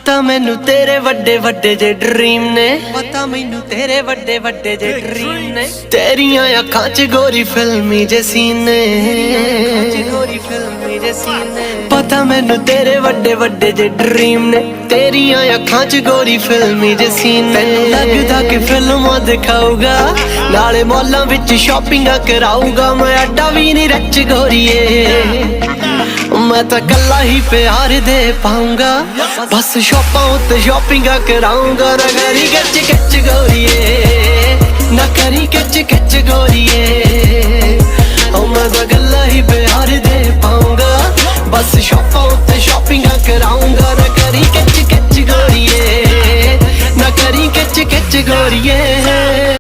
ਪਤਾ ਮੈਨੂੰ ਤੇਰੇ ਵੱਡੇ ਵੱਡੇ ਜੇ ਡ੍ਰੀਮ ਨੇ, ਪਤਾ ਮੈਨੂੰ ਤੇਰੇ ਵੱਡੇ ਵੱਡੇ ਜੇ ਡ੍ਰੀਮ ਨੇ। ਤੇਰੀਆਂ ਅੱਖਾਂ 'ਚ ਗੋਰੀ ਫਿਲਮੀ ਜੇ ਸੀਨ ਨੇ, ਗੋਰੀ ਫਿਲਮੀ ਜੇ ਸੀਨ ਨੇ। ਪਤਾ ਮੈਨੂੰ ਤੇਰੇ ਵੱਡੇ ਵੱਡੇ ਜੇ ਡ੍ਰੀਮ ਨੇ, ਤੇਰੀਆਂ ਅੱਖਾਂ 'ਚ ਗੋਰੀ ਫਿਲਮੀ ਜੇ ਸੀਨ ਨੇ। ਲੱਗਦਾ ਕਿ ਫਿਲਮਾਂ ਦਿਖਾਊਗਾ, ਨਾਲੇ ਮੌਲਾਂ ਵਿੱਚ ਸ਼ਾਪਿੰਗਾਂ ਕਰਾਊਗਾ। ਮੈਂ ਅੱਡਾ ਵੀ ਨਹੀਂ ਰੱਚ ਗੋਰੀਏ, ਮੈਂ ਤਾਂ ਕੱਲਾ ਹੀ ਪਿਆਰ ਦੇ ਪਾਊਂਗਾ। ਬਸ ਸ਼ੌਪਾਂ ਉੱਤੇ ਸ਼ਾਪਿੰਗਾਂ ਕਰਾਊਂਗਾ। ਨਾ ਕਰੀ ਕੱਚ ਕੱਚ ਗੋਰੀਏ, ਨਾ ਕਰੀ ਕੱਚ ਕੱਚ ਗੋਰੀਏ। ਮੈਂ ਤਾਂ ਕੱਲਾ ਹੀ ਪਿਆਰ ਦੇ ਪਾਊਂਗਾ। ਬਸ ਸ਼ੌਪਾਂ ਉੱਤੇ ਸ਼ਾਪਿੰਗਾਂ ਕਰਾਊਂਗਾ। ਨਾ ਕਰੀ ਕੱਚ ਕੱਚ ਗੋਰੀਏ, ਨਾ ਕਰੀ ਕੱਚ ਕੱਚ ਗੋਰੀਏ।